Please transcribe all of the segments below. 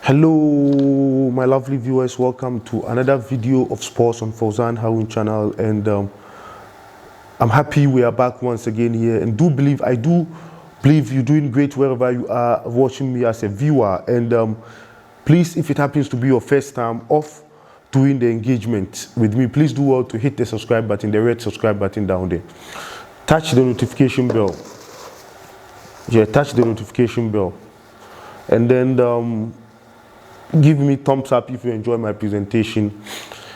Hello, my lovely viewers. Welcome to another video of sports on Fauzan Harun channel, and I'm happy we are back once again here. And I do believe you're doing great wherever you are watching me as a viewer. And please, if it happens to be your first time of doing the engagement with me, please do well to hit the subscribe button, the red subscribe button down there. Touch the notification bell. Yeah, touch the notification bell, and then give me thumbs up if you enjoy my presentation.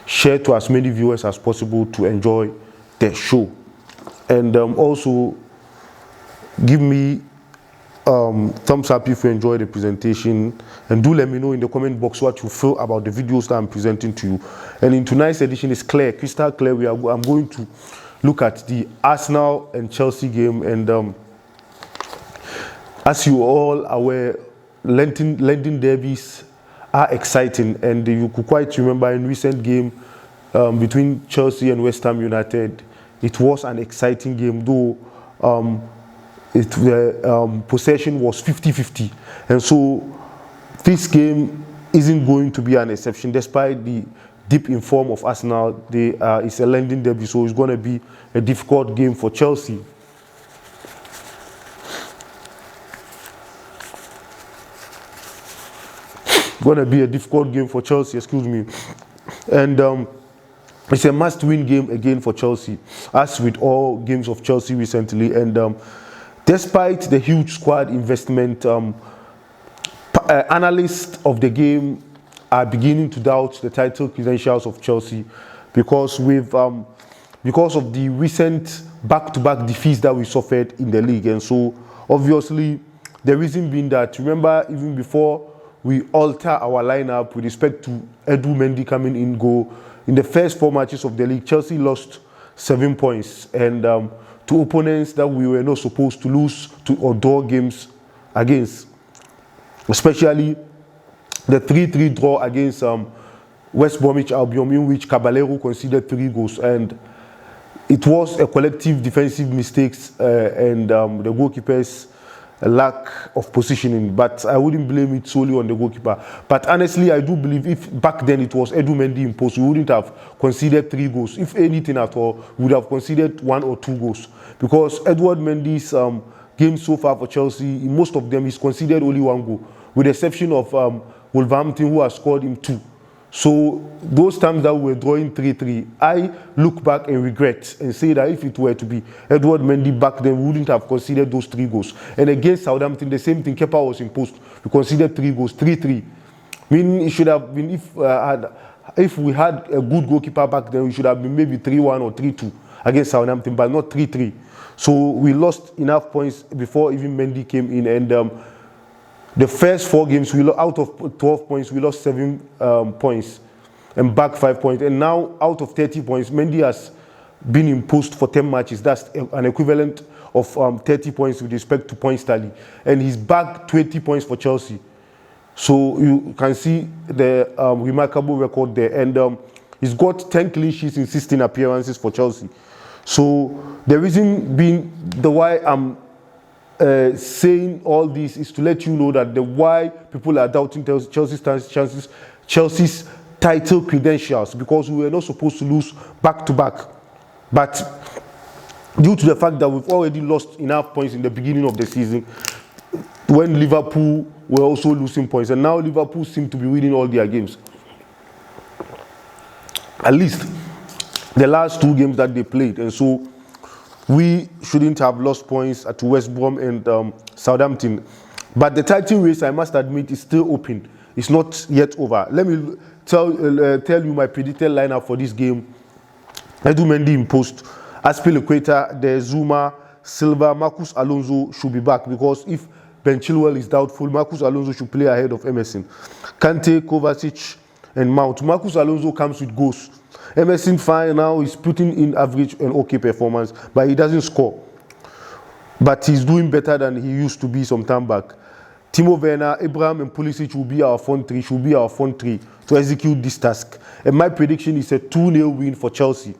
Share to as many viewers as possible to enjoy the show, and also give me thumbs up if you enjoy the presentation, and do let me know in the comment box what you feel about the videos that I'm presenting to you. And in tonight's edition is clear, crystal clear. I'm going to look at the Arsenal and Chelsea game, and as you all are aware, London derbies are exciting, and you could quite remember in recent game between Chelsea and West Ham United, it was an exciting game, though the possession was 50-50, and so this game isn't going to be an exception. Despite the deep in form of Arsenal, it's a London derby, so it's going to be a difficult game for Chelsea. Going to be a difficult game for Chelsea, excuse me, and it's a must-win game again for Chelsea, as with all games of Chelsea recently. And despite the huge squad investment, analysts of the game are beginning to doubt the title credentials of Chelsea because of the recent back-to-back defeats that we suffered in the league. And so obviously the reason being that, remember, even before we alter our lineup with respect to Edu Mendy coming in goal, in the first 4 matches of the league, Chelsea lost 7 points, and to opponents that we were not supposed to lose to or draw games against, especially the 3-3 draw against West Bromwich Albion, in which Caballero conceded 3 goals, and it was a collective defensive mistakes and the goalkeepers lack of positioning, but I wouldn't blame it solely on the goalkeeper. But honestly, I do believe if back then it was Edu Mendy in post, we wouldn't have conceded 3 goals. If anything at all, we would have conceded 1 or 2 goals, because Edward Mendy's games so far for Chelsea, in most of them, he's conceded only 1 goal, with the exception of Wolverhampton, who has scored him 2. So those times that we were drawing 3-3, I look back and regret and say that if it were to be Edward Mendy back then, we wouldn't have conceded those 3 goals. And against Southampton, the same thing. Kepa was in post. We conceded 3 goals, 3-3. Meaning it should have been, if we had a good goalkeeper back then, we should have been maybe 3-1 or 3-2 against Southampton, but not 3-3. So we lost enough points before even Mendy came in, and the first 4 games, out of 12 points, we lost 7 points and back 5 points. And now, out of 30 points, Mendy has been in post for 10 matches. That's an equivalent of 30 points with respect to points tally. And he's back 20 points for Chelsea. So you can see the remarkable record there. And he's got 10 clean sheets in 16 appearances for Chelsea. So the reason being why I'm saying all this is to let you know that why people are doubting Chelsea's title credentials, because we were not supposed to lose back-to-back. But due to the fact that we've already lost enough points in the beginning of the season, when Liverpool were also losing points, and now Liverpool seem to be winning all their games. At least the last 2 games that they played, and so we shouldn't have lost points at West Brom and Southampton. But the title race, I must admit, is still open. It's not yet over. Let me tell you my predicted lineup for this game. Edu Mendy in post, Azpilicueta, De Zuma, Silva, Marcus Alonso should be back, because if Ben Chilwell is doubtful, Marcus Alonso should play ahead of Emerson. Kante, Kovacic, and Mount. Marcus Alonso comes with goals. Emerson fine now, he's putting in average and okay performance, but he doesn't score. But he's doing better than he used to be some time back. Timo Werner, Abraham, and Pulisic will be our front three to execute this task. And my prediction is a 2-0 win for Chelsea.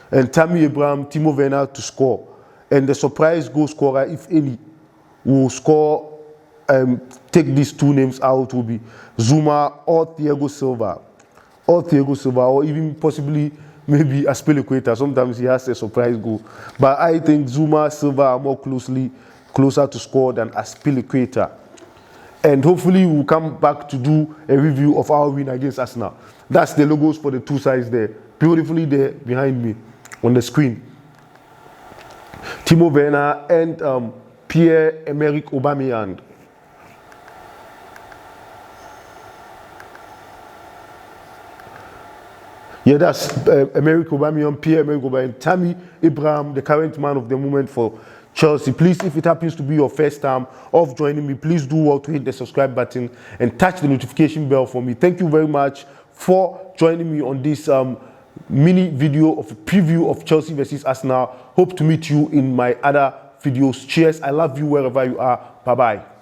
And Tammy Abraham, Timo Werner to score. And the surprise goal scorer, if any, will score take these two names out, will be Zuma or Thiago Silva. Or even possibly maybe Aspilicueta. Sometimes he has a surprise goal. But I think Zuma, Silva are more closer to score than Aspilicueta. And hopefully we'll come back to do a review of our win against Arsenal. That's the logos for the two sides there. Beautifully there behind me on the screen. Timo Werner and Pierre-Emerick Aubameyang. Yeah, that's Emerick Aubameyang, Pierre-Emerick Aubameyang, Tammy Abraham, the current man of the moment for Chelsea. Please, if it happens to be your first time of joining me, please do well to hit the subscribe button and touch the notification bell for me. Thank you very much for joining me on this mini video of a preview of Chelsea versus Arsenal. Hope to meet you in my other videos. Cheers. I love you wherever you are. Bye-bye.